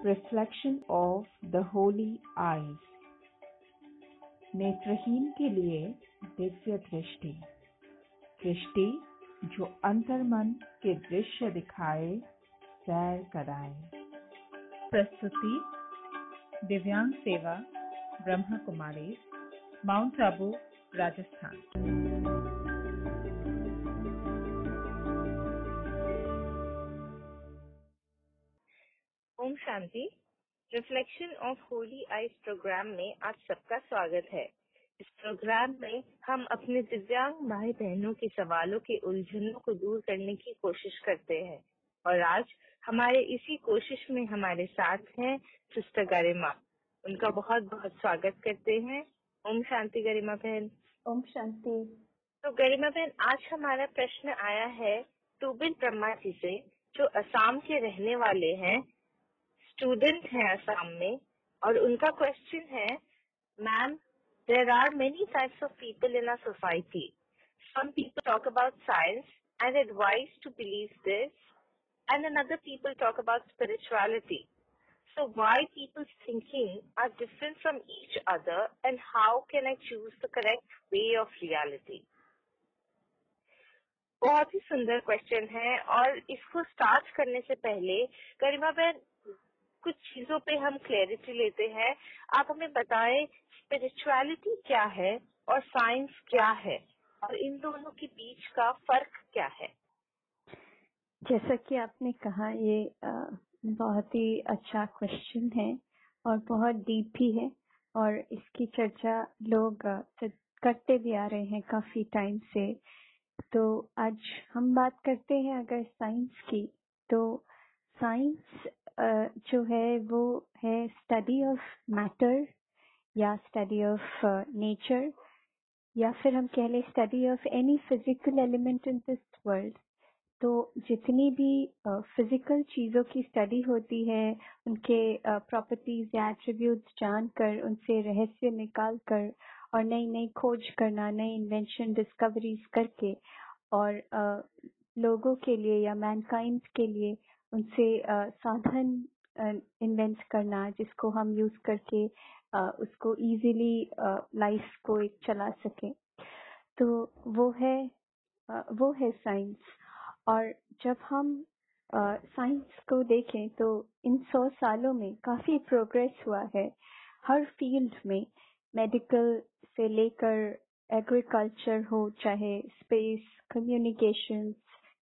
Reflection of the Holy Eyes। नेत्रहीन के लिए दिव्य दृष्टि, दृष्टि जो अंतर्मन के दृश्य दिखाए, सैर कराए। प्रस्तुति दिव्यांग सेवा ब्रह्मा कुमारी, माउंट आबू, राजस्थान। ओम शांति। Reflection of holy eyes programme में आप सबका स्वागत है। इस प्रोग्राम में हम अपने दिव्यांग भाई बहनों के सवालों के उलझनों को दूर करने की कोशिश करते हैं और आज हमारे इसी कोशिश में हमारे साथ हैं सिस्टर गरिमा। उनका बहुत बहुत स्वागत करते हैं। ओम शांति गरिमा बहन। ओम शांति। तो गरिमा बहन, आज हमारा प्रश्न आया है टूबिल ब्रह्मा जी से, जो असम के रहने वाले हैं, स्टूडेंट हैं असम में, और उनका क्वेश्चन है, ma'am, there are many types of people in a society. Some people talk about science and advice to believe this, and another people talk about spirituality. So why people's thinking are different from each other, and how can I choose the correct way of reality? बहुत ही सुंदर question है, और इसको start करने से पहले गरिमा बहन कुछ चीजों पे हम क्लैरिटी लेते हैं। आप हमें बताएं स्पिरिचुअलिटी क्या है और साइंस क्या है, और इन दोनों के बीच का फर्क क्या है। जैसा कि आपने कहा, ये बहुत ही अच्छा क्वेश्चन है और बहुत डीप भी है, और इसकी चर्चा लोग करते भी आ रहे हैं काफी टाइम से। तो आज हम बात करते हैं अगर साइंस की, तो साइंस जो है वो है स्टडी ऑफ मैटर या स्टडी ऑफ नेचर, या फिर हम कह लें study of any physical element in this world. तो जितनी भी फिजिकल चीजों की स्टडी होती है, उनके प्रॉपर्टीज या एट्रीब्यूट्स जानकर, उनसे रहस्य निकाल कर और नई नई खोज करना, नई इन्वेंशन डिस्कवरीज करके, और लोगों के लिए या मैनकाइंड के लिए उनसे साधन इन्वेंट करना, जिसको हम यूज करके उसको इजीली लाइफ को एक चला सके। तो वो है साइंस। और जब हम साइंस को देखें तो इन 100 सालों में काफी प्रोग्रेस हुआ है हर फील्ड में, मेडिकल से लेकर एग्रीकल्चर हो, चाहे space, communications,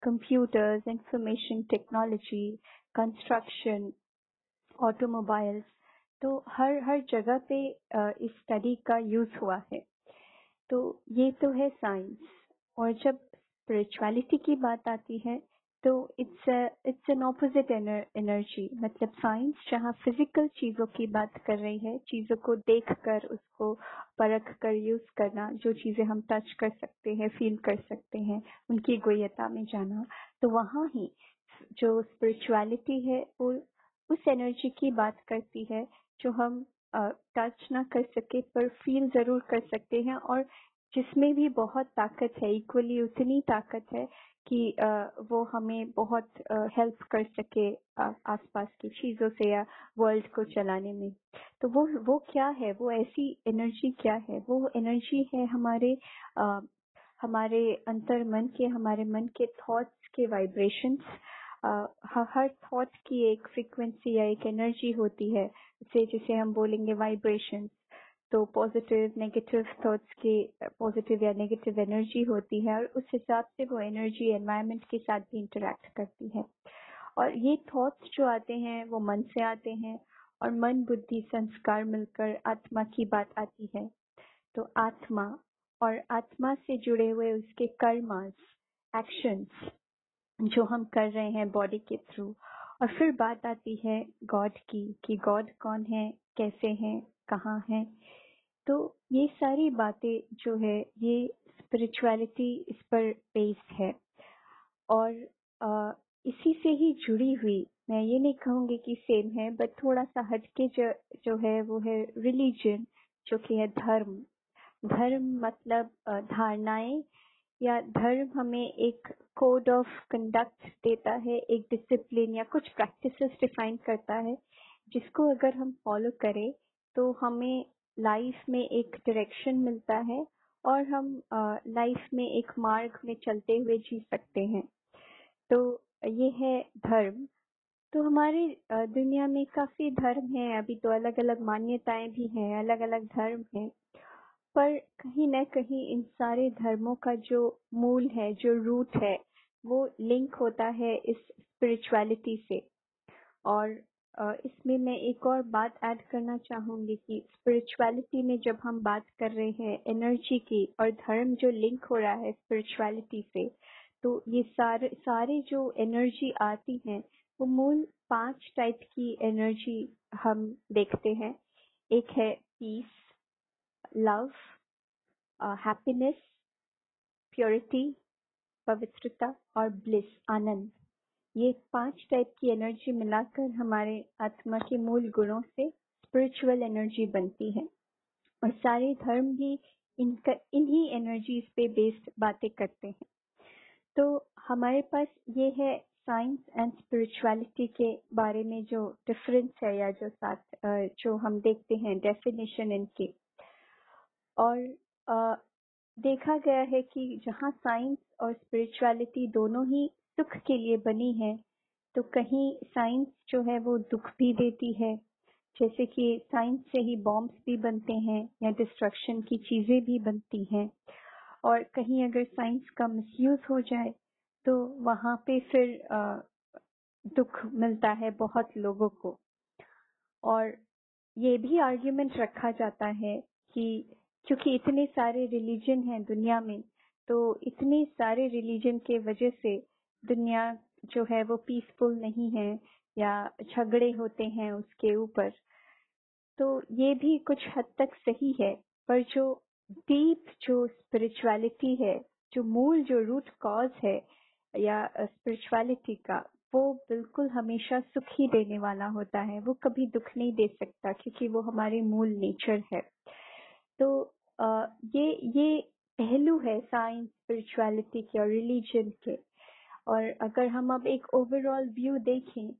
computers, information technology, construction, automobiles, तो हर जगह पे इस स्टडी का यूज हुआ है। तो ये तो है साइंस। और जब स्पिरिचुअलिटी की बात आती है तो इट्स एन ऑपोजिट एनर्जी। मतलब साइंस जहाँ फिजिकल चीजों की बात कर रही है, चीजों को देखकर उसको परख कर यूज करना, जो चीजें हम टच कर सकते हैं, फील कर सकते हैं, उनकी गोयता में जाना, तो वहाँ ही जो स्पिरिचुअलिटी है वो उस एनर्जी की बात करती है जो हम टच ना कर सके पर फील जरूर कर सकते हैं, और जिसमें भी बहुत ताकत है, इक्वली उतनी ताकत है कि वो हमें बहुत हेल्प कर सके आसपास की चीजों से या वर्ल्ड को चलाने में। तो वो क्या है, वो ऐसी एनर्जी क्या है? वो एनर्जी है हमारे अंतर मन के, हमारे मन के थॉट्स के वाइब्रेशंस। हर थॉट की एक फ्रीक्वेंसी या एक एनर्जी होती है, जिसे हम बोलेंगे वाइब्रेशंस। तो पॉजिटिव नेगेटिव थॉट्स की पॉजिटिव या नेगेटिव एनर्जी होती है, और उस हिसाब से वो एनर्जी एनवायरनमेंट के साथ भी इंटरेक्ट करती है। और ये थॉट्स जो आते हैं वो मन से आते हैं, और मन, बुद्धि, संस्कार मिलकर आत्मा की बात आती है। तो आत्मा और आत्मा से जुड़े हुए उसके कर्मास, एक्शंस जो हम कर रहे हैं बॉडी के थ्रू। और फिर बात आती है गॉड की, कि गॉड कौन है, कैसे हैं, कहाँ है। तो ये सारी बातें जो है ये स्पिरिचुअलिटी इस पर बेस्ड है, और इसी से ही जुड़ी हुई, मैं ये नहीं कहूँगी कि सेम है, बट थोड़ा सा हटके जो है वो है रिलीजन, जो कि है धर्म। धर्म मतलब धारणाएं, या धर्म हमें एक कोड ऑफ कंडक्ट देता है, एक डिसिप्लिन या कुछ प्रैक्टिसेस डिफाइन करता है, जिसको अगर हम फॉलो करें तो हमें लाइफ में एक डायरेक्शन मिलता है और हम लाइफ में एक मार्ग में चलते हुए जी सकते हैं। तो ये है धर्म। तो हमारे दुनिया में काफी धर्म हैं, अभी तो अलग अलग मान्यताएं भी हैं, अलग अलग धर्म हैं, पर कहीं न कहीं इन सारे धर्मों का जो मूल है, जो रूट है, वो लिंक होता है इस स्पिरिचुअलिटी से। और इसमें मैं एक और बात ऐड करना चाहूंगी कि स्पिरिचुअलिटी में जब हम बात कर रहे हैं एनर्जी की और धर्म जो लिंक हो रहा है स्पिरिचुअलिटी से, तो ये सारे जो एनर्जी आती हैं वो मूल 5 टाइप की एनर्जी हम देखते हैं। एक है पीस, लव, हैप्पीनेस, प्योरिटी, पवित्रता और ब्लिस, आनंद। ये 5 टाइप की एनर्जी मिलाकर हमारे आत्मा के मूल गुणों से स्पिरिचुअल एनर्जी बनती है। और सारे धर्म भी इन्हीं एनर्जीज पे बेस्ड बातें करते हैं। तो हमारे पास ये है साइंस एंड स्पिरिचुअलिटी के बारे में जो डिफरेंस है, या जो साथ जो हम देखते हैं डेफिनेशन इनकी। और देखा गया है कि जहाँ साइंस और स्पिरिचुअलिटी दोनों ही सुख के लिए बनी है, तो कहीं साइंस जो है वो दुख भी देती है, जैसे कि साइंस से ही बॉम्ब्स भी बनते हैं या डिस्ट्रक्शन की चीजें भी बनती हैं। और कहीं अगर साइंस का मिसयूज हो जाए तो वहाँ पे फिर दुख मिलता है बहुत लोगों को। और ये भी आर्ग्यूमेंट रखा जाता है कि क्योंकि इतने सारे रिलीजन हैं दुनिया में, तो इतने सारे रिलीजन के वजह से दुनिया जो है वो पीसफुल नहीं है या झगड़े होते हैं उसके ऊपर। तो ये भी कुछ हद तक सही है, पर जो डीप जो स्पिरिचुअलिटी है, जो मूल जो रूट कॉज है या स्पिरिचुअलिटी का, वो बिल्कुल हमेशा सुख ही देने वाला होता है। वो कभी दुख नहीं दे सकता क्योंकि वो हमारे मूल नेचर है। तो ये पहलू है साइंस, स्पिरिचुअलिटी के और रिलीजन के। और अगर हम अब एक ओवरऑल व्यू देखें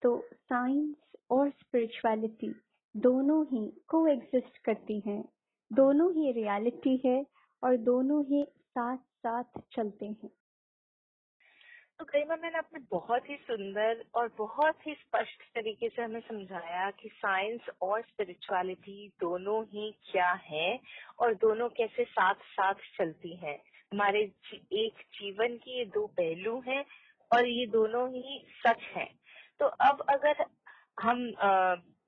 तो साइंस और स्पिरिचुअलिटी दोनों ही को एग्जिस्ट करती हैं, दोनों ही रियलिटी है और दोनों ही साथ साथ चलते हैं। तो गरिमा मैंने आपने बहुत ही सुंदर और बहुत ही स्पष्ट तरीके से हमें समझाया कि साइंस और स्पिरिचुअलिटी दोनों ही क्या है और दोनों कैसे साथ साथ चलती हैं। हमारे एक जीवन की ये दो पहलू हैं और ये दोनों ही सच हैं। तो अब अगर हम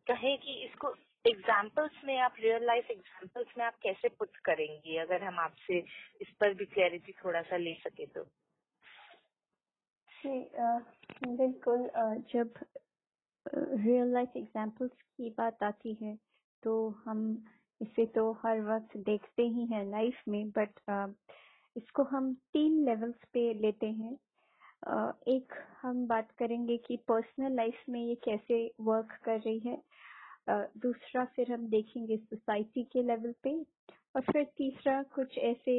कहें कि इसको एग्जाम्पल्स में, आप रियल लाइफ एग्जाम्पल्स में आप कैसे पुट करेंगी, अगर हम आपसे इस पर भी क्लैरिटी थोड़ा सा ले सके तो। जी बिल्कुल। जब रियल लाइफ एग्जाम्पल्स की बात आती है तो हम इसे तो हर वक्त देखते ही हैं लाइफ में, बट इसको हम 3 लेवल्स पे लेते हैं। एक हम बात करेंगे कि पर्सनल लाइफ में ये कैसे वर्क कर रही है, दूसरा फिर हम देखेंगे सोसाइटी के लेवल पे, और फिर तीसरा कुछ ऐसे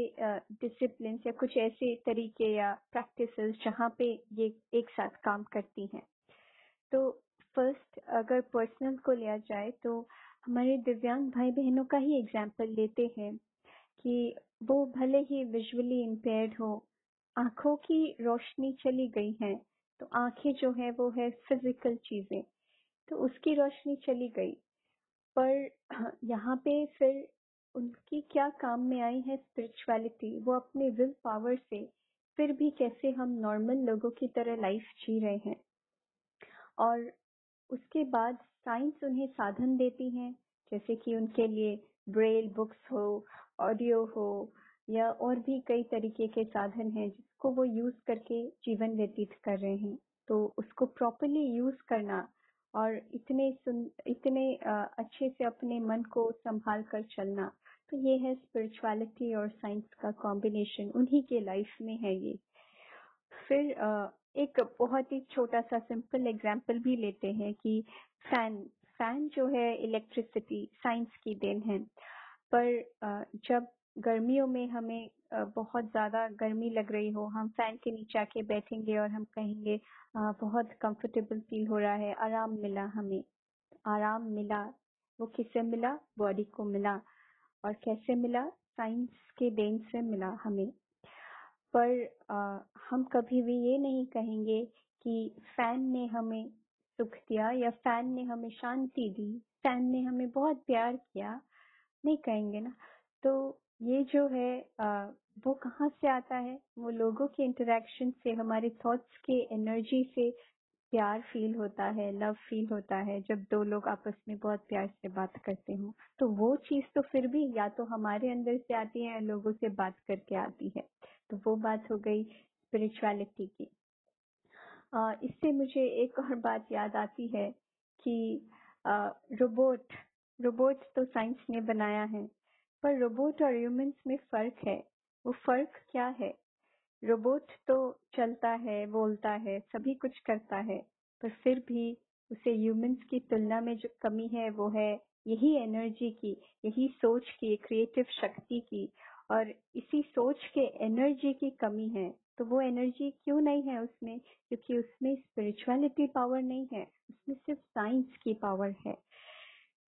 डिसिप्लिन या कुछ ऐसे तरीके या प्रैक्टिसेस जहाँ पे ये एक साथ काम करती हैं। तो फर्स्ट अगर पर्सनल को लिया जाए तो हमारे दिव्यांग भाई बहनों का ही एग्जाम्पल लेते हैं कि वो भले ही विजुअली इम्पेयर्ड हो, आंखों की रोशनी चली गई है, तो आंखें जो है वो है फिजिकल चीजें, तो उसकी रोशनी चली गई, पर यहाँ पे फिर उनकी क्या काम में आई है स्पिरिचुअलिटी, वो अपने विल पावर से फिर भी कैसे हम नॉर्मल लोगों की तरह लाइफ जी रहे हैं। और उसके बाद साइंस उन्हें साधन देती है, जैसे कि उनके लिए ब्रेल बुक्स हो, ऑडियो हो, या और भी कई तरीके के साधन हैं जिसको वो यूज करके जीवन व्यतीत कर रहे हैं। तो उसको प्रॉपरली यूज करना और इतने अच्छे से अपने मन को संभाल कर चलना, तो ये है स्पिरिचुअलिटी और साइंस का कॉम्बिनेशन, उन्हीं के लाइफ में है ये। फिर एक बहुत ही छोटा सा सिंपल एग्जाम्पल भी लेते हैं कि फैन फैन जो है इलेक्ट्रिसिटी साइंस की देन है, पर जब गर्मियों में हमें बहुत ज्यादा गर्मी लग रही हो, हम फैन के नीचे आके बैठेंगे और हम कहेंगे बहुत कंफर्टेबल फील हो रहा है, आराम मिला हमें। आराम मिला, वो किससे मिला? बॉडी को मिला। और कैसे मिला? साइंस के देन से मिला हमें। पर हम कभी भी ये नहीं कहेंगे कि फैन ने हमें सुख दिया या फैन ने हमें शांति दी, फैन ने हमें बहुत प्यार किया, नहीं कहेंगे ना। तो ये जो है वो कहाँ से आता है? वो लोगों के इंटरेक्शन से, हमारे थॉट्स के एनर्जी से प्यार फील होता है, लव फील होता है। जब दो लोग आपस में बहुत प्यार से बात करते हो तो वो चीज तो फिर भी या तो हमारे अंदर से आती है या लोगों से बात करके आती है। तो वो बात हो गई स्पिरिचुअलिटी की। इससे मुझे एक और बात याद आती है कि रोबोट रोबोट तो साइंस ने बनाया है, पर रोबोट और ह्यूमंस में फर्क है। वो फर्क क्या है? रोबोट तो चलता है, बोलता है, सभी कुछ करता है, पर फिर भी उसे ह्यूमंस की तुलना में जो कमी है वो है यही एनर्जी की, यही सोच की, क्रिएटिव शक्ति की। और इसी सोच के एनर्जी की कमी है। तो वो एनर्जी क्यों नहीं है उसमें? क्योंकि उसमें स्पिरिचुअलिटी पावर नहीं है, उसमें सिर्फ साइंस की पावर है।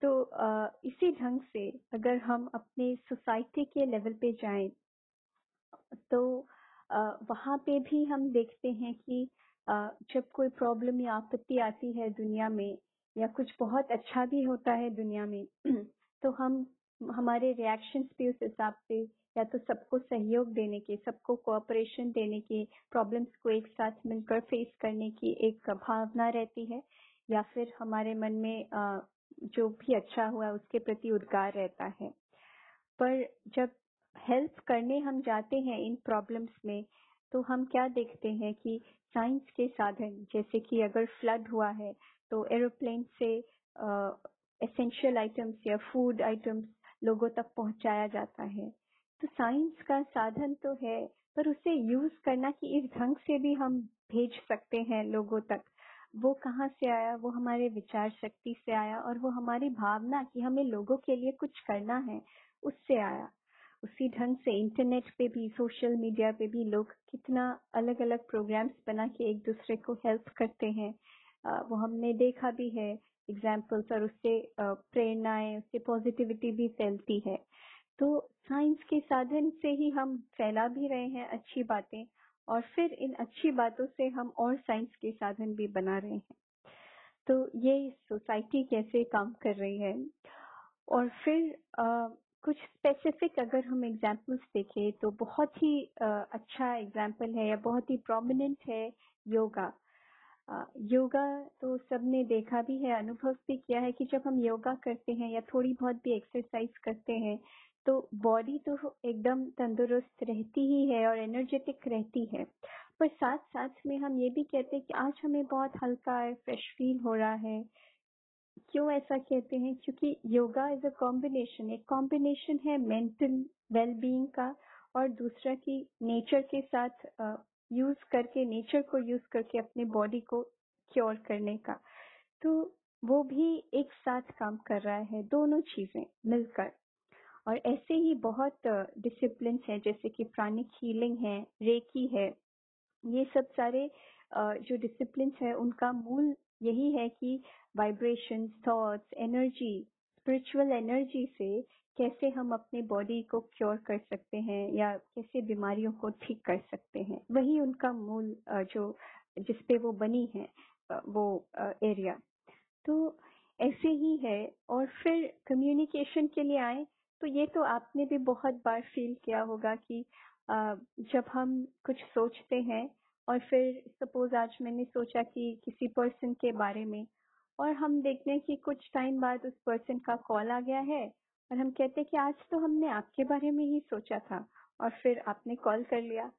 तो इसी ढंग से अगर हम अपने सोसाइटी के लेवल पे जाएं तो वहाँ पे भी हम देखते हैं कि जब कोई प्रॉब्लम या आपत्ति आती है दुनिया में, या कुछ बहुत अच्छा भी होता है दुनिया में तो हम हमारे रिएक्शंस भी उस हिसाब से, या तो सबको सहयोग देने के, सबको कोऑपरेशन देने की, प्रॉब्लम्स को एक साथ मिलकर फेस करने की एक भावना रहती है, या फिर हमारे मन में जो भी अच्छा हुआ उसके प्रति उद्गार रहता है। पर जब हेल्प करने हम जाते हैं इन प्रॉब्लम्स में, तो हम क्या देखते हैं कि साइंस के साधन, जैसे कि अगर फ्लड हुआ है तो एरोप्लेन से एसेंशियल आइटम्स या फूड आइटम्स लोगों तक पहुंचाया जाता है। तो साइंस का साधन तो है, पर उसे यूज करना कि इस ढंग से भी हम भेज सकते हैं लोगों तक, वो कहाँ से आया? वो हमारे विचार शक्ति से आया, और वो हमारी भावना कि हमें लोगों के लिए कुछ करना है, उससे आया। उसी ढंग से इंटरनेट पे भी, सोशल मीडिया पे भी लोग कितना अलग अलग प्रोग्राम्स बना के एक दूसरे को हेल्प करते हैं। वो हमने देखा भी है एग्जाम्पल्स, और उससे प्रेरणाएं, उससे पॉजिटिविटी भी फैलती है। तो साइंस के साधन से ही हम फैला भी रहे हैं अच्छी बातें, और फिर इन अच्छी बातों से हम और साइंस के साधन भी बना रहे हैं। तो ये सोसाइटी कैसे काम कर रही है। और फिर कुछ स्पेसिफिक अगर हम एग्जाम्पल्स देखें तो बहुत ही अच्छा एग्जाम्पल है या बहुत ही प्रोमिनेंट है योगा। योगा तो सबने देखा भी है, अनुभव भी किया है कि जब हम योगा करते हैं या थोड़ी बहुत भी एक्सरसाइज करते हैं तो बॉडी तो एकदम तंदुरुस्त रहती ही है और एनर्जेटिक रहती है। पर साथ साथ में हम ये भी कहते हैं कि आज हमें बहुत हल्का है, फ्रेश फील हो रहा है। क्यों ऐसा कहते हैं? क्योंकि योगा इज अ कॉम्बिनेशन, एक कॉम्बिनेशन है मेंटल वेलबींग का, और दूसरा की नेचर के साथ यूज करके, नेचर को यूज करके अपने बॉडी को क्योर करने का। तो वो भी एक साथ काम कर रहा है, दोनों चीजें मिलकर। और ऐसे ही बहुत डिसिप्लिन है, जैसे कि प्राणिक हीलिंग है, रेकी है। ये सब सारे जो डिसिप्लिन है उनका मूल यही है कि vibration, thoughts, energy, spiritual energy से कैसे हम अपने बॉडी को क्योर कर सकते हैं या कैसे बीमारियों को ठीक कर सकते हैं। वही उनका मूल जो जिसपे वो बनी है वो एरिया। तो ऐसे ही है। और फिर कम्युनिकेशन के लिए आए तो ये तो आपने भी बहुत बार फील किया होगा कि जब हम कुछ सोचते हैं और फिर सपोज आज मैंने सोचा कि किसी पर्सन के बारे में, और हम देखते हैं कि कुछ टाइम बाद उस पर्सन का कॉल आ गया है और हम कहते हैं कि आज तो हमने आपके बारे में ही सोचा था, और फिर आपने कॉल कर लिया।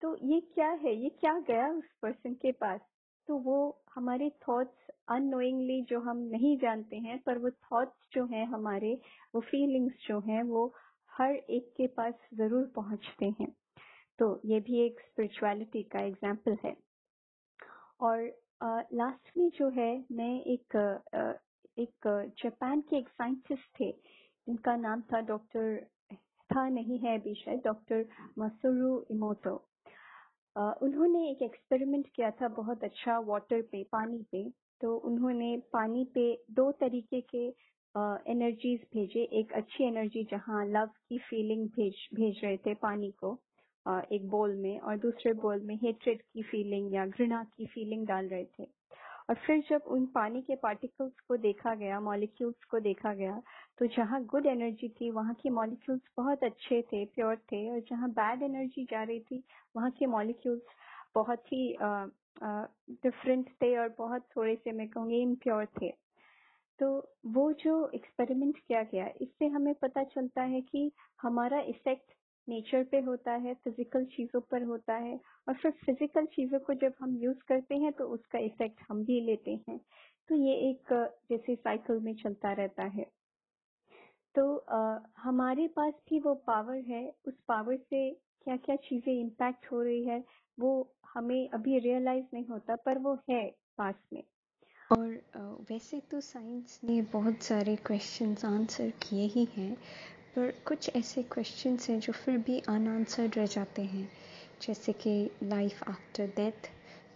तो ये क्या है? ये क्या गया उस पर्सन के पास? तो वो हमारे थॉट्स अननोइंगली, जो हम नहीं जानते हैं, पर वो थॉट्स जो हैं हमारे, वो फीलिंग्स जो हैं, वो हर एक के पास जरूर पहुंचते हैं। तो ये भी एक स्पिरिचुअलिटी का एग्जाम्पल है। और लास्ट में जो है, मैं एक जापान के एक साइंटिस्ट थे, इनका नाम था डॉक्टर, था नहीं है अभी शायद, डॉक्टर मसुरू इमोटो। उन्होंने एक एक्सपेरिमेंट किया था बहुत अच्छा वाटर पे, पानी पे। तो उन्होंने पानी पे 2 तरीके के एनर्जीज भेजे। एक अच्छी एनर्जी जहाँ लव की फीलिंग भेज रहे थे पानी को एक बोल में, और दूसरे बोल में हेट्रेड की फीलिंग या घृणा की फीलिंग डाल रहे थे। और फिर जब उन पानी के पार्टिकल्स को देखा गया, मॉलिक्यूल्स को देखा गया, तो जहाँ गुड एनर्जी थी वहाँ के मॉलिक्यूल्स बहुत अच्छे थे, प्योर थे, और जहाँ बैड एनर्जी जा रही थी वहाँ के मॉलिक्यूल्स बहुत ही डिफरेंट थे और बहुत थोड़े से, मैं कहूँगी, इम्प्योर थे। तो वो जो एक्सपेरिमेंट किया गया, इससे हमें पता चलता है कि हमारा इफेक्ट नेचर पे होता है, फिजिकल चीजों पर होता है, और फिर फिजिकल चीजों को जब हम यूज करते हैं तो उसका इफेक्ट हम भी लेते हैं। तो ये एक जैसे साइकिल में चलता रहता है। तो हमारे पास भी वो पावर है। उस पावर से क्या क्या चीजें इम्पैक्ट हो रही है वो हमें अभी रियलाइज नहीं होता, पर वो है पास में। और वैसे तो साइंस ने बहुत सारे क्वेश्चंस आंसर किए ही हैं, पर कुछ ऐसे क्वेश्चंस हैं जो फिर भी अनआंसर्ड रह जाते हैं, जैसे कि लाइफ आफ्टर डेथ,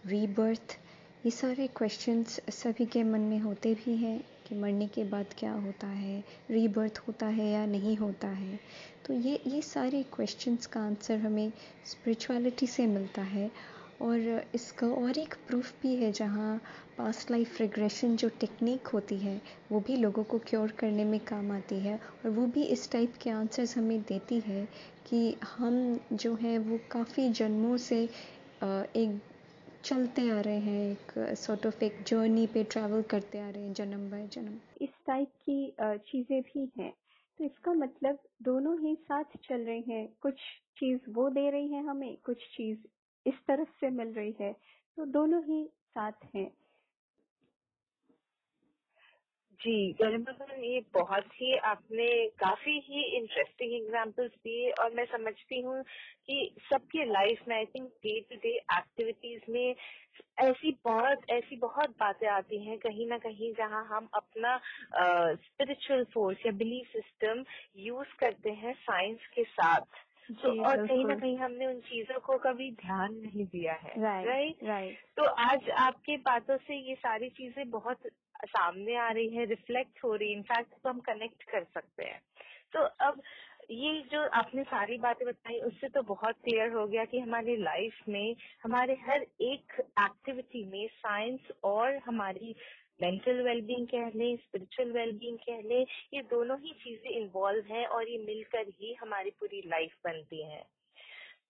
रीबर्थ। ये सारे क्वेश्चंस सभी के मन में होते भी हैं कि मरने के बाद क्या होता है, रीबर्थ होता है या नहीं होता है। तो ये सारे क्वेश्चंस का आंसर हमें स्पिरिचुअलिटी से मिलता है। और इसका और एक प्रूफ भी है, जहाँ पास्ट लाइफ रिग्रेशन जो टेक्निक होती है वो भी लोगों को क्योर करने में काम आती है, और वो भी इस टाइप के आंसर्स हमें देती है कि हम जो है वो काफ़ी जन्मों से एक चलते आ रहे हैं, एक सॉर्ट ऑफ एक जर्नी पे ट्रैवल करते आ रहे हैं जन्म बाय जन्म। इस टाइप की चीजें भी हैं। तो इसका मतलब दोनों ही साथ चल रहे हैं। कुछ चीज वो दे रही है हमें, कुछ चीज इस तरफ से मिल रही है, तो दोनों ही साथ हैं। जी गरिमा मैम, ये बहुत ही आपने काफी ही इंटरेस्टिंग एग्जांपल्स दिए, और मैं समझती हूँ कि सबके लाइफ में, I think, day to day activities में ऐसी बहुत बातें आती हैं कहीं ना कहीं, जहाँ हम अपना स्पिरिचुअल फोर्स या बिलीफ सिस्टम यूज करते हैं साइंस के साथ। तो जी और कहीं ना बिल्कुल। कहीं हमने उन चीजों को कभी ध्यान नहीं दिया है, राइट राइट? राइट। तो आज आपके बातों से ये सारी चीजें बहुत सामने आ रही है, रिफ्लेक्ट हो रही है, इनफैक्ट तो हम कनेक्ट कर सकते हैं। तो अब ये जो आपने सारी बातें बताई, उससे तो बहुत क्लियर हो गया कि हमारी लाइफ में, हमारे हर एक एक्टिविटी में साइंस और हमारी मेंटल वेलबींग कह लें, स्पिरिचुअल वेलबींग कह लें, ये दोनों ही चीजें इन्वॉल्व हैं, और ये मिलकर ही हमारी पूरी लाइफ बनती है।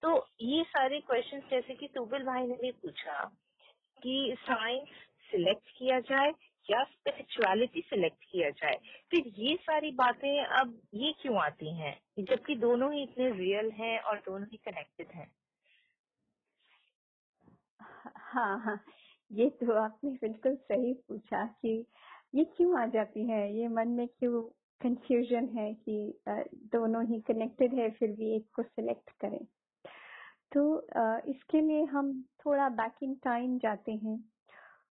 तो ये सारे क्वेश्चंस, जैसे कि तुबिल भाई ने भी पूछा कि साइंस सिलेक्ट किया जाए या स्पिरिचुअलिटी सिलेक्ट किया जाए, फिर ये सारी बातें अब ये क्यों आती हैं, जबकि दोनों ही इतने रियल हैं और दोनों ही कनेक्टेड हैं? हाँ हाँ, ये तो आपने बिल्कुल सही पूछा कि ये क्यों आ जाती है, ये मन में क्यों कंफ्यूजन है कि दोनों ही कनेक्टेड है फिर भी एक को सिलेक्ट करें। तो इसके लिए हम थोड़ा बैक इन टाइम जाते हैं,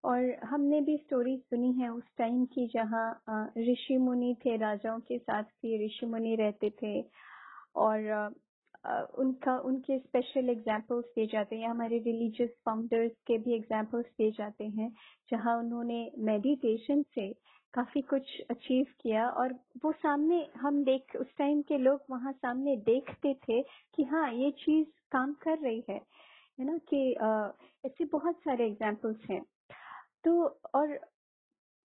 और हमने भी स्टोरी सुनी है उस टाइम की जहाँ ऋषि मुनि थे, राजाओं के साथ भी ऋषि मुनि रहते थे, और उनके स्पेशल एग्जाम्पल्स दिए जाते हैं। हमारे रिलीजियस फाउंडर्स के भी एग्जाम्पल्स दिए जाते हैं जहाँ उन्होंने मेडिटेशन से काफी कुछ अचीव किया, और वो सामने हम उस टाइम के लोग वहाँ सामने देखते थे कि हाँ ये चीज काम कर रही है ना, कि ऐसे बहुत सारे एग्जाम्पल्स हैं। तो और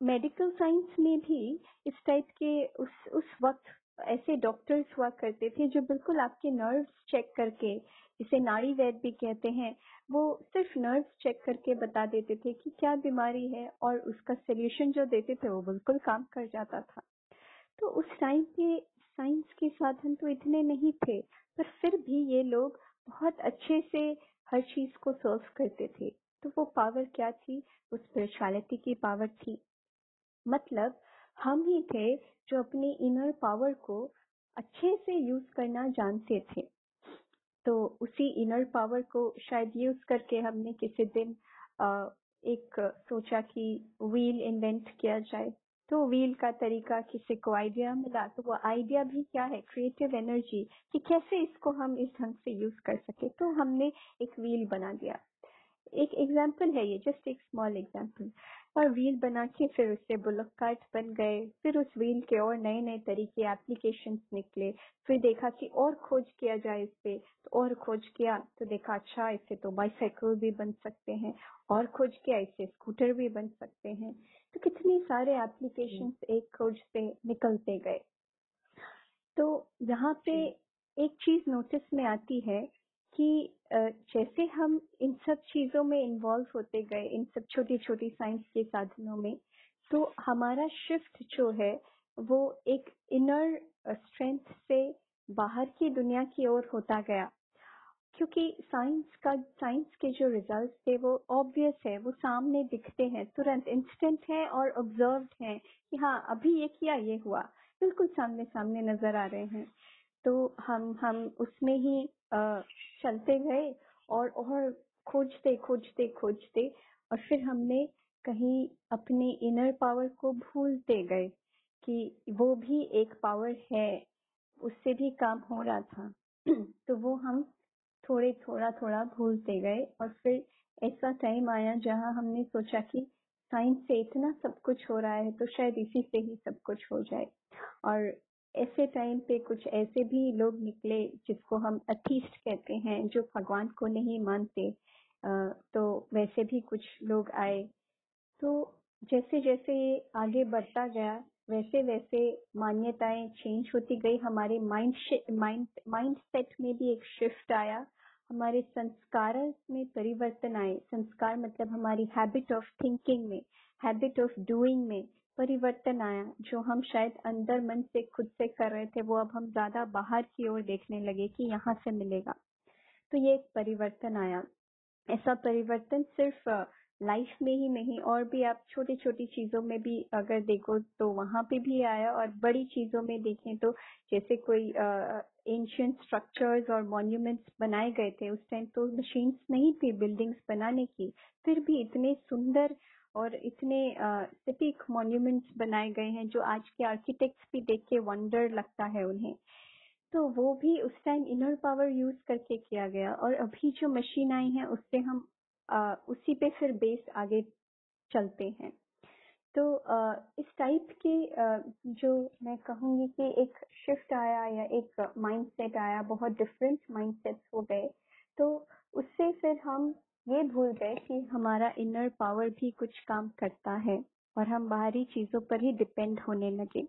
मेडिकल साइंस में भी इस टाइप के उस वक्त ऐसे डॉक्टर्स हुआ करते थे जो बिल्कुल आपके नर्व्स चेक करके, जिसे नाड़ी वैद्य भी कहते हैं, वो सिर्फ नर्व्स चेक करके बता देते थे कि क्या बीमारी है, और उसका सोल्यूशन जो देते थे वो बिल्कुल काम कर जाता था। तो उस टाइम पे साइंस के साधन तो इतने नहीं थे, पर फिर भी ये लोग बहुत अच्छे से हर चीज को सॉल्व करते थे। तो वो पावर क्या थी? वो स्पिरिचुअलिटी की पावर थी। मतलब हम ही थे जो अपनी इनर पावर को अच्छे से यूज करना जानते थे। तो उसी इनर पावर को शायद यूज करके हमने किसी दिन एक सोचा कि व्हील इन्वेंट किया जाए, तो व्हील का तरीका, किसी को आइडिया मिला तो वो आइडिया भी क्या है, क्रिएटिव एनर्जी, कि कैसे इसको हम इस ढंग से यूज कर सके, तो हमने एक व्हील बना दिया। एक एग्जाम्पल है ये, जस्ट एक स्मॉल एग्जाम्पल। और व्हील बना के फिर उससे बुलक कार्ट बन गए, फिर उस व्हील के और नए नए तरीके एप्लीकेशंस निकले, फिर देखा कि और खोज किया जाए इस पे, तो और खोज किया तो देखा अच्छा इससे तो बाइसाइकिल भी बन सकते हैं, और खोज किया इससे स्कूटर भी बन सकते हैं। तो कितने सारे एप्लीकेशंस एक खोज से निकलते गए। तो यहाँ पे एक चीज नोटिस में आती है कि जैसे हम इन सब चीजों में इन्वॉल्व होते गए, इन सब छोटी छोटी साइंस के साधनों में, तो हमारा शिफ्ट जो है वो एक इनर स्ट्रेंथ से बाहर की दुनिया की ओर होता गया। क्योंकि साइंस के जो रिजल्ट थे वो ऑब्वियस है, वो सामने दिखते हैं, तुरंत इंस्टेंट है और ऑब्जर्व्ड है कि हाँ अभी ये किया ये हुआ, बिल्कुल सामने सामने नजर आ रहे हैं। तो हम उसमें ही चलते गए और खोजते खोजते खोजते, और फिर हमने कहीं अपने इनर पावर को भूलते गए कि वो भी एक पावर है, उससे भी काम हो रहा था। तो वो हम थोड़ा थोड़ा भूलते गए, और फिर ऐसा टाइम आया जहाँ हमने सोचा कि साइंस से इतना सब कुछ हो रहा है तो शायद इसी से ही सब कुछ हो जाए। और ऐसे टाइम पे कुछ ऐसे भी लोग निकले जिसको हम अथीस्ट कहते हैं, जो भगवान को नहीं मानते। तो वैसे भी कुछ लोग आए। तो जैसे जैसे ये आगे बढ़ता गया वैसे वैसे मान्यताएं चेंज होती गई, हमारे माइंड सेट में भी एक शिफ्ट आया, हमारे संस्कार में परिवर्तन आए। संस्कार मतलब हमारी हैबिट ऑफ थिंकिंग में, हैबिट ऑफ डूइंग में परिवर्तन आया। जो हम शायद अंदर मन से खुद से कर रहे थे वो अब हम ज्यादा बाहर की ओर देखने लगे कि यहाँ से मिलेगा। तो ये एक परिवर्तन आया। ऐसा परिवर्तन सिर्फ लाइफ में ही नहीं, और भी आप छोटी छोटी चीजों में भी अगर देखो तो वहां पे भी आया। और बड़ी चीजों में देखें तो जैसे कोई एंशियंट स्ट्रक्चर्स और मॉन्यूमेंट्स बनाए गए थे, उस टाइम तो मशीन्स नहीं थी बिल्डिंग्स बनाने की, फिर भी इतने सुंदर और इतने सिटिक मॉन्यूमेंट्स बनाए गए हैं जो आज के आर्किटेक्ट्स भी देख के वंडर लगता है उन्हें। तो वो भी उस टाइम इनर पावर यूज करके किया गया। और अभी जो मशीन आई है उससे हम उसी पे फिर बेस आगे चलते हैं। तो इस टाइप के जो मैं कहूंगी कि एक शिफ्ट आया या एक माइंडसेट आया, बहुत डिफरेंट माइंडसेट्स हो गए। तो उससे फिर हम ये भूल गए कि हमारा इनर पावर भी कुछ काम करता है, और हम बाहरी चीजों पर ही डिपेंड होने लगे।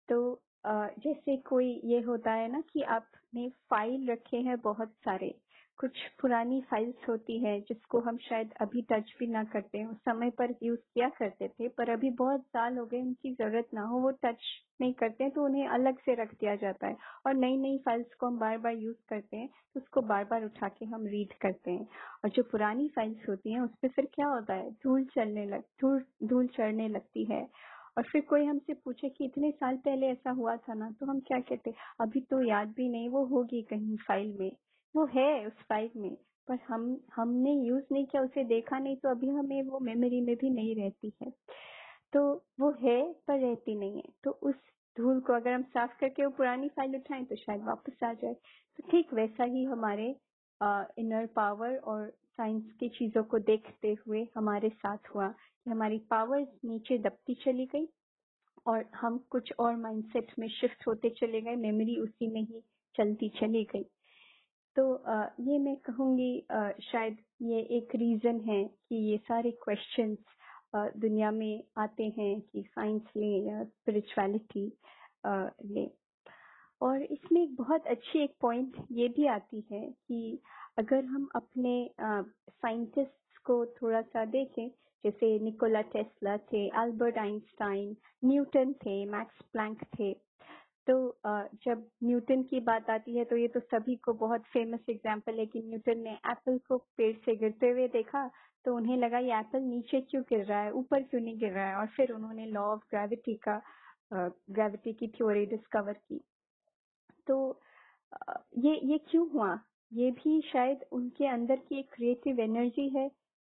तो जैसे कोई ये होता है ना कि आपने फाइल रखे हैं बहुत सारे, कुछ पुरानी फाइल्स होती है जिसको हम शायद अभी टच भी ना करते हैं, उस समय पर यूज किया करते थे, पर अभी बहुत साल हो गए उनकी जरूरत ना हो, वो टच नहीं करते हैं तो उन्हें अलग से रख दिया जाता है। और नई नई फाइल्स को हम बार बार यूज करते हैं तो उसको बार बार उठा के हम रीड करते हैं। और जो पुरानी फाइल्स होती हैं उस पर फिर क्या होता है, धूल चढ़ने लगती है। और फिर कोई हमसे पूछे कि इतने साल पहले ऐसा हुआ था ना, तो हम क्या कहते, अभी तो याद भी नहीं, वो होगी कहीं फाइल में, वो है उस फाइल में, पर हमने यूज नहीं किया, उसे देखा नहीं, तो अभी हमें वो मेमोरी में भी नहीं रहती है। तो वो है पर रहती नहीं है। तो उस धूल को अगर हम साफ करके वो पुरानी फाइल उठाएं तो शायद वापस आ जाए। तो ठीक वैसा ही हमारे इनर पावर और साइंस की चीजों को देखते हुए हमारे साथ हुआ कि हमारी पावर नीचे दबती चली गई और हम कुछ और माइंडसेट में शिफ्ट होते चले गए, मेमोरी उसी में ही चलती चली गई। तो ये मैं कहूंगी शायद ये एक रीजन है कि ये सारे क्वेश्चंस दुनिया में आते हैं कि साइंस लें या स्पिरिचुअलिटी लें। और इसमें एक बहुत अच्छी एक पॉइंट ये भी आती है कि अगर हम अपने साइंटिस्ट्स को थोड़ा सा देखें, जैसे निकोला टेस्ला थे, अल्बर्ट आइंस्टाइन, न्यूटन थे, मैक्स प्लैंक थे। तो जब न्यूटन की बात आती है तो ये तो सभी को बहुत फेमस एग्जाम्पल है कि न्यूटन ने एप्पल को पेड़ से गिरते हुए देखा, तो उन्हें लगा ये एप्पल नीचे क्यों गिर रहा है, ऊपर क्यों नहीं गिर रहा है, और फिर उन्होंने लॉ ऑफ ग्रेविटी की थ्योरी डिस्कवर की। तो ये क्यों हुआ, ये भी शायद उनके अंदर की एक क्रिएटिव एनर्जी है,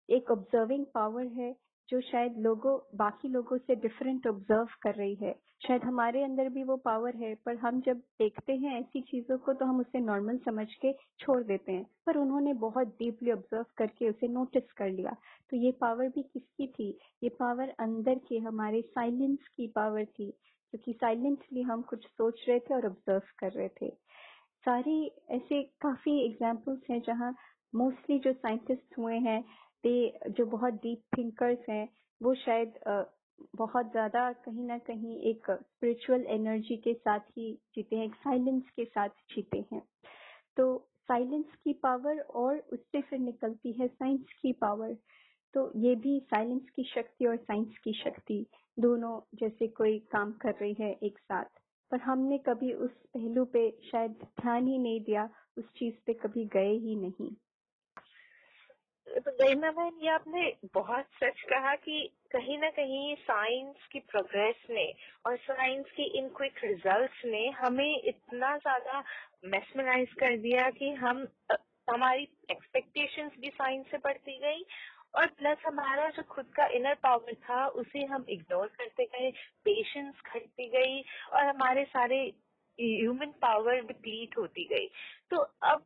एक ऑब्जर्विंग पावर है जो शायद बाकी लोगों से डिफरेंट ऑब्जर्व कर रही है। शायद हमारे अंदर भी वो पावर है, पर हम जब देखते हैं ऐसी चीजों को तो हम उसे नॉर्मल समझ के छोड़ देते हैं, पर उन्होंने बहुत डीपली ऑब्जर्व करके उसे नोटिस कर लिया। तो ये पावर भी किसकी थी? ये पावर अंदर के हमारे साइलेंस की पावर थी, क्योंकि साइलेंटली हम कुछ सोच रहे थे और ऑब्जर्व कर रहे थे। सारी ऐसे काफी एग्जाम्पल्स हैं जहाँ मोस्टली जो साइंटिस्ट हुए हैं, जो बहुत डीप थिंकर्स हैं, वो शायद बहुत ज्यादा कहीं ना कहीं एक स्पिरिचुअल एनर्जी के साथ ही जीते हैं, एक साइलेंस के साथ जीते हैं। तो साइलेंस की पावर और उससे फिर निकलती है साइंस की पावर। तो ये भी साइलेंस की शक्ति और साइंस की शक्ति दोनों जैसे कोई काम कर रही है एक साथ, पर हमने कभी उस पहलू पे शायद ध्यान ही नहीं दिया, उस चीज पे कभी गए ही नहीं। तो गरिमा बहन, ये आपने बहुत सच कहा कि कहीं ना कहीं साइंस की प्रोग्रेस ने और साइंस की इन क्विक रिजल्ट्स ने हमें इतना ज्यादा मेस्मराइज कर दिया कि हमारी एक्सपेक्टेशंस भी साइंस से बढ़ती गई, और प्लस हमारा जो खुद का इनर पावर था उसे हम इग्नोर करते गए, पेशेंस घटती गई और हमारे सारे ह्यूमन पावर डिप्लीट होती गई। तो अब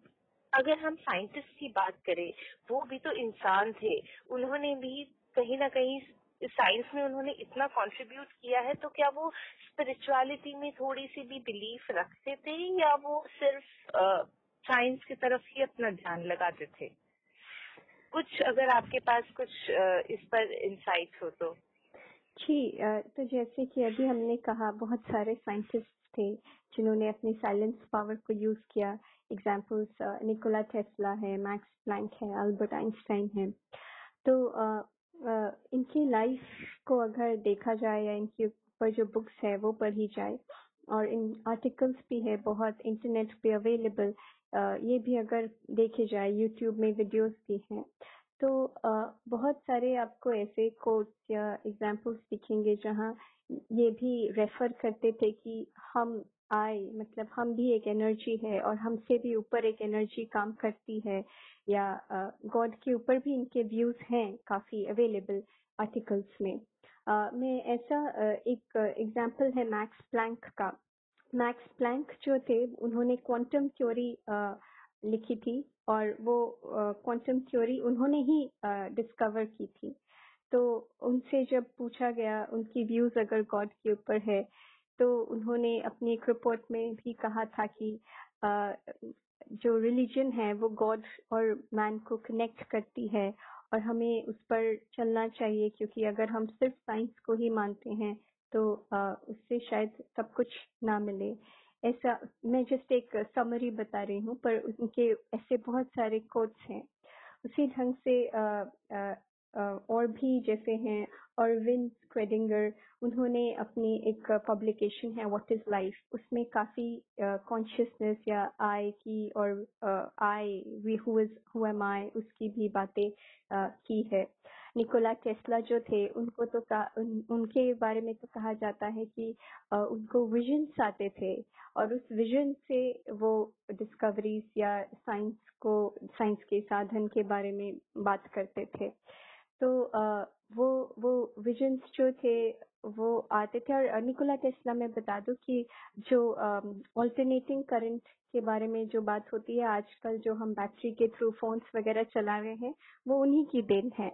अगर हम साइंटिस्ट की बात करें, वो भी तो इंसान थे, उन्होंने भी कहीं ना कहीं साइंस में उन्होंने इतना कंट्रीब्यूट किया है, तो क्या वो स्पिरिचुअलिटी में थोड़ी सी भी बिलीफ रखते थे या वो सिर्फ साइंस की तरफ ही अपना ध्यान लगाते थे? कुछ अगर आपके पास कुछ इस पर इंसाइट हो तो। जी, तो जैसे कि अभी हमने कहा बहुत सारे साइंटिस्ट थे जिन्होंने अपनी साइलेंस पावर को यूज किया। एग्जाम्पल्स निकोला टेस्ला है, मैक्स प्लैंक है, अल्बर्ट आइंस्टाइन है। तो इनकी लाइफ को अगर देखा जाए या इनके ऊपर जो बुक्स है वो पढ़ी जाए, और इन आर्टिकल्स भी है बहुत इंटरनेट पे अवेलेबल, ये भी अगर देखे जाए, यूट्यूब में वीडियोस भी हैं, तो बहुत सारे आपको ऐसे कोट्स या एग्जाम्पल्स दिखेंगे जहाँ ये भी रेफर करते थे कि मतलब हम भी एक एनर्जी है और हमसे भी ऊपर एक एनर्जी काम करती है, या गॉड के ऊपर भी इनके व्यूज हैं काफी अवेलेबल आर्टिकल्स में। मैं ऐसा एक एग्जाम्पल है मैक्स प्लैंक का। मैक्स प्लैंक जो थे उन्होंने क्वांटम थ्योरी लिखी थी, और वो क्वांटम थ्योरी उन्होंने ही डिस्कवर की थी। तो उनसे जब पूछा गया उनकी व्यूज अगर गॉड के ऊपर है, तो उन्होंने अपनी एक रिपोर्ट में भी कहा था कि जो रिलीजन है वो गॉड और मैन को कनेक्ट करती है और हमें उस पर चलना चाहिए, क्योंकि अगर हम सिर्फ साइंस को ही मानते हैं तो उससे शायद सब कुछ ना मिले। ऐसा मैं जस्ट एक समरी बता रही हूँ, पर उनके ऐसे बहुत सारे कोट्स हैं। उसी ढंग से और भी जैसे हैं अरविंद क्वेडिंगर, उन्होंने अपनी एक पब्लिकेशन है व्हाट इज लाइफ, उसमें काफी कॉन्शियसनेस या आई की और आई हु एम आई उसकी भी बातें की है। निकोला टेस्ला जो थे उनको तो उनके बारे में तो कहा जाता है कि उनको विजन्स आते थे और उस विजन से वो डिस्कवरीज या साइंस के साधन के बारे में बात करते थे। तो वो विजन्स जो थे वो आते थे। और निकोला टेस्ला में बता दूं कि जो ऑल्टरनेटिंग करंट के बारे में जो बात होती है आजकल, जो हम बैटरी के थ्रू फोन्स वगैरह चला रहे हैं, वो उन्हीं की देन है।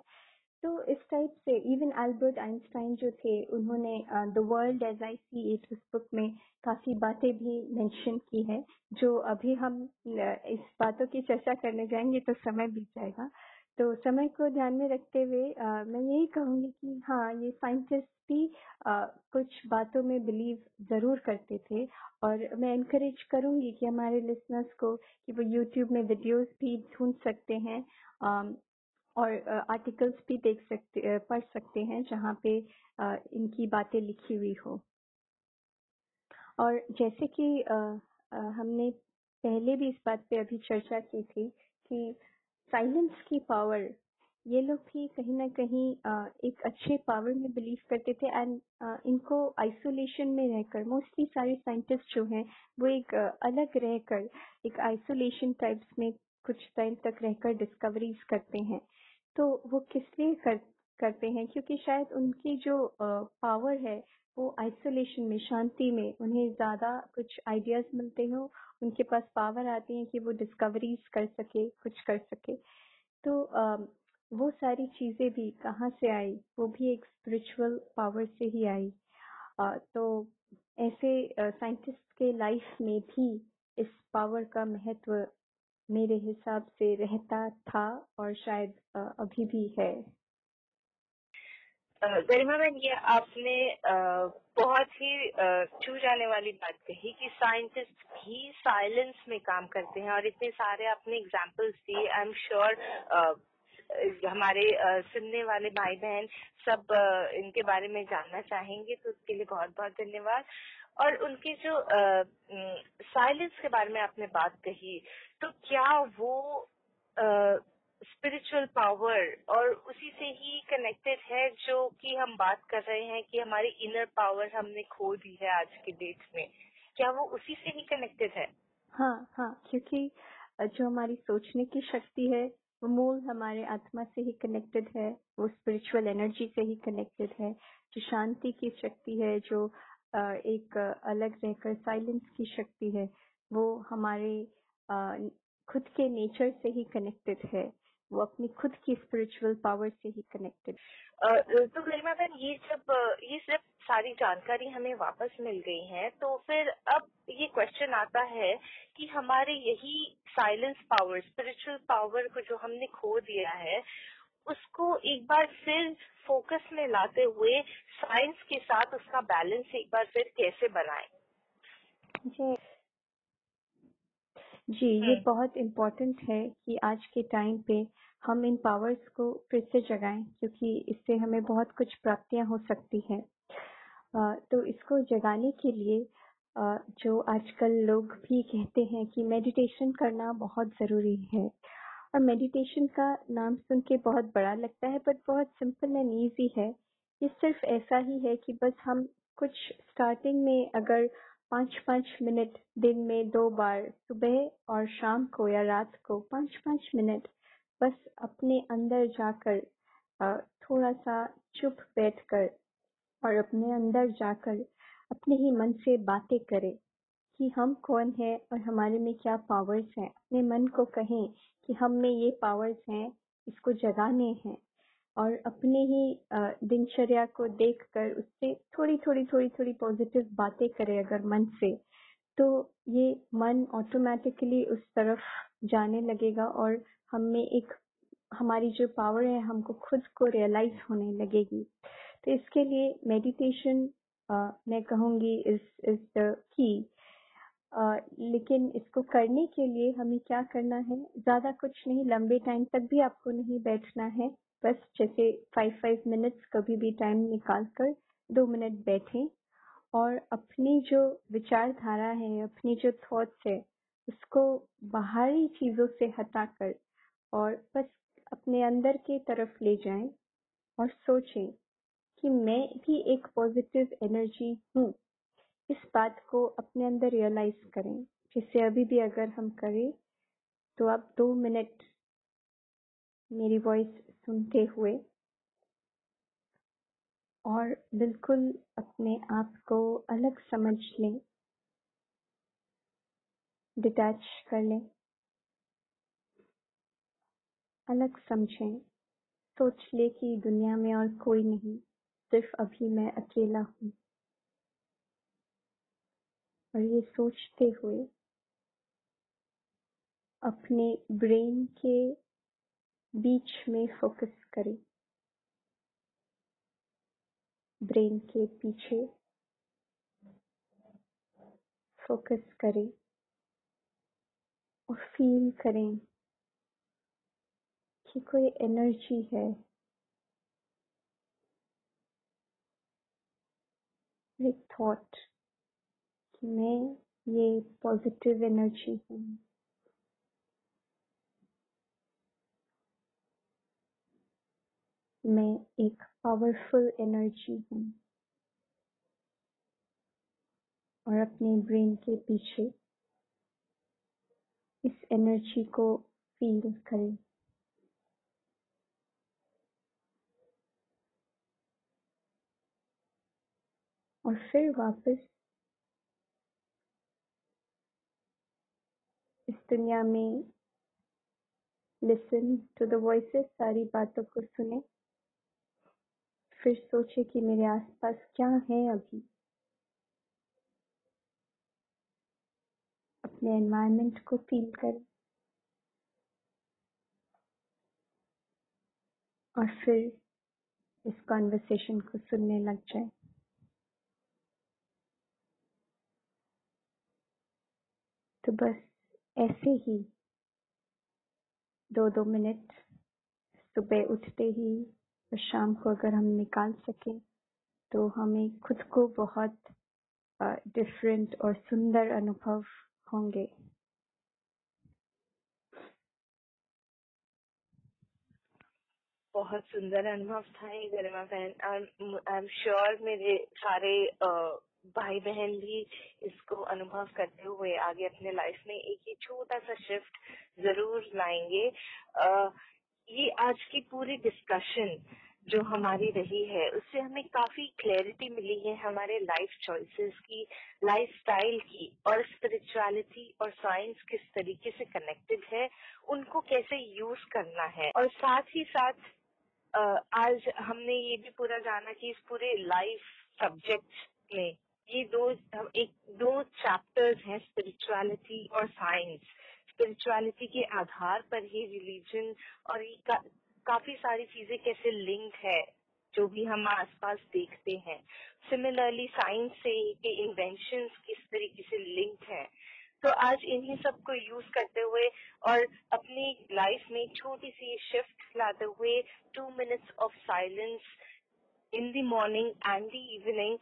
तो इस टाइप से इवन अल्बर्ट आइंस्टाइन जो थे उन्होंने the world as I see it उस बुक में काफी बातें भी मेंशन की है, जो अभी हम इस बातों की चर्चा करने जाएंगे तो समय बीत जाएगा। तो समय को ध्यान में रखते हुए मैं यही कहूंगी कि हाँ, ये साइंटिस्ट भी कुछ बातों में बिलीव जरूर करते थे, और मैं एनकरेज करूंगी कि हमारे लिसनर्स को कि वो यूट्यूब में वीडियोस भी ढूंढ सकते हैं और आर्टिकल्स भी पढ़ सकते हैं जहाँ पे इनकी बातें लिखी हुई हो। और जैसे कि हमने पहले भी इस बात पे अभी चर्चा की थी कि साइलेंस की पावर, ये लोग भी कहीं ना कहीं एक अच्छे पावर में बिलीव करते थे, एंड इनको आइसोलेशन में रहकर, मोस्टली सारे साइंटिस्ट जो हैं वो एक अलग रहकर एक आइसोलेशन टाइप्स में कुछ टाइम तक रहकर डिस्कवरीज करते हैं। तो वो किस लिए करते हैं, क्योंकि शायद उनकी जो पावर है वो आइसोलेशन में, शांति में, उन्हें ज्यादा कुछ आइडियाज मिलते हो, उनके पास पावर आती है कि वो डिस्कवरीज कर सके, कुछ कर सके। तो वो सारी चीजें भी कहाँ से आई? वो भी एक स्पिरिचुअल पावर से ही आई। तो ऐसे साइंटिस्ट के लाइफ में भी इस पावर का महत्व मेरे हिसाब से रहता था और शायद अभी भी है। गरिमा मैम, ये आपने बहुत ही छू जाने वाली बात कही कि साइंटिस्ट भी साइलेंस में काम करते हैं, और इतने सारे आपने एग्जांपल्स दिए। आई एम श्योर हमारे सुनने वाले भाई बहन सब इनके बारे में जानना चाहेंगे, तो उसके लिए बहुत बहुत धन्यवाद। और उनके जो साइलेंस के बारे में आपने बात कही, तो क्या वो स्पिरिचुअल पावर और उसी से ही कनेक्टेड है जो कि हम बात कर रहे हैं कि हमारी इनर पावर हमने खो दी है आज की डेट में? क्या वो उसी से ही कनेक्टेड है? हाँ, क्योंकि जो हमारी सोचने की शक्ति है वो मूल हमारे आत्मा से ही कनेक्टेड है, वो स्पिरिचुअल एनर्जी से ही कनेक्टेड है। जो शांति की शक्ति है, जो एक अलग रहकर साइलेंस की शक्ति है, वो हमारे खुद के नेचर से ही कनेक्टेड है, वो अपनी खुद की स्पिरिचुअल पावर से ही कनेक्टेड। तो गरिमा बहन, ये सब सारी जानकारी हमें वापस मिल गई है, तो फिर अब ये क्वेश्चन आता है कि हमारे यही साइलेंस पावर, स्पिरिचुअल पावर को जो हमने खो दिया है, उसको एक बार फिर फोकस में लाते हुए साइंस के साथ उसका बैलेंस एक बार फिर कैसे बनाएं? जी, ये बहुत इम्पोर्टेंट है कि आज के टाइम पे हम इन पावर्स को फिर से जगाएं, क्योंकि इससे हमें बहुत कुछ प्राप्तियां हो सकती हैं। तो इसको जगाने के लिए जो आजकल लोग भी कहते हैं कि मेडिटेशन करना बहुत जरूरी है, और मेडिटेशन का नाम सुन के बहुत बड़ा लगता है, बट बहुत सिंपल एंड ईजी है। ये सिर्फ ऐसा ही है कि बस हम कुछ स्टार्टिंग में अगर 5-5 मिनट दिन में 2 बार, सुबह और शाम को या रात को 5-5 मिनट बस अपने अंदर जाकर थोड़ा सा चुप बैठकर और अपने अंदर जाकर अपने ही मन से बातें करें कि हम कौन हैं और हमारे में क्या पावर्स हैं। अपने मन को कहें कि हम में ये पावर्स हैं, इसको जगाने हैं, और अपने ही दिनचर्या को देखकर उससे थोड़ी पॉजिटिव बातें करें अगर मन से, तो ये मन ऑटोमेटिकली उस तरफ जाने लगेगा और हम में एक हमारी जो पावर है हमको खुद को रियलाइज होने लगेगी। तो इसके लिए मेडिटेशन मैं कहूँगी इज द की। लेकिन इसको करने के लिए हमें क्या करना है? ज्यादा कुछ नहीं, लंबे टाइम तक भी आपको नहीं बैठना है, बस जैसे 5 मिनट्स कभी भी टाइम निकाल कर 2 मिनट बैठें और अपनी जो विचारधारा है, अपनी जो थॉट्स है, उसको बाहरी चीजों से हटाकर और बस अपने अंदर की तरफ ले जाएं और सोचें कि मैं भी एक पॉजिटिव एनर्जी हूँ। इस बात को अपने अंदर रियलाइज करें। जिससे अभी भी अगर हम करें तो आप 2 मिनट मेरी वॉइस सुनते हुए और बिल्कुल अपने आप को अलग समझ लें, डिटैच कर लें, अलग समझें, सोच ले कि दुनिया में और कोई नहीं, सिर्फ अभी मैं अकेला हूँ। और ये सोचते हुए अपने ब्रेन के बीच में फोकस करें, ब्रेन के पीछे फोकस करें और फील करें कि कोई एनर्जी है, एक थॉट कि मैं ये पॉजिटिव एनर्जी हूँ, मैं एक पावरफुल एनर्जी हूँ। और अपने ब्रेन के पीछे इस एनर्जी को फील करें। और फिर वापस इस दुनिया में लिसन टू द वॉइसेस, सारी बातों को सुने, फिर सोचे कि मेरे आसपास क्या है अभी, अपने एनवायरनमेंट को फील करें और फिर इस कॉन्वर्सेशन को सुनने लग जाए। तो बस ऐसे ही 2-2 मिनट सुबह उठते ही और शाम को अगर हम निकाल सकें तो हमें खुद को बहुत डिफरेंट और सुंदर अनुभव होंगे। बहुत सुंदर अनुभव था ये गरिमा बहन। आई एम श्योर मेरे सारे भाई बहन भी इसको अनुभव करते हुए आगे अपने लाइफ में एक ही छोटा सा शिफ्ट जरूर लाएंगे। ये आज की पूरी डिस्कशन जो हमारी रही है उससे हमें काफी क्लैरिटी मिली है हमारे लाइफ चॉइसेस की, लाइफ स्टाइल की, और स्पिरिचुअलिटी और साइंस किस तरीके से कनेक्टेड है, उनको कैसे यूज करना है। और साथ ही साथ आज हमने ये भी पूरा जाना कि इस पूरे लाइफ सब्जेक्ट में ये दो चैप्टर्स हैं, स्पिरिचुअलिटी और साइंस। स्पिरिचुअलिटी के आधार पर ही रिलीजन और ये काफी सारी चीजें कैसे लिंक है जो भी हम आसपास देखते हैं। सिमिलरली साइंस से के इन्वेंशंस किस तरीके से लिंक है। तो आज इन्हीं सब को यूज करते हुए और अपनी लाइफ में छोटी सी शिफ्ट लाते हुए 2 minutes of silence in the morning and the evening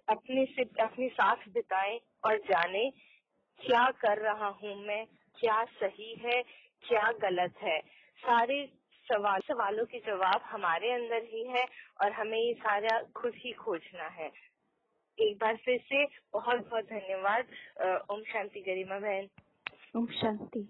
अपने साथ बिताएं और जाने क्या कर रहा हूँ मैं, क्या सही है, क्या गलत है। सारे सवालों के जवाब हमारे अंदर ही है और हमें ये सारा खुद ही खोजना है। एक बार फिर से बहुत बहुत धन्यवाद। ओम शांति गरिमा बहन। ओम शांति।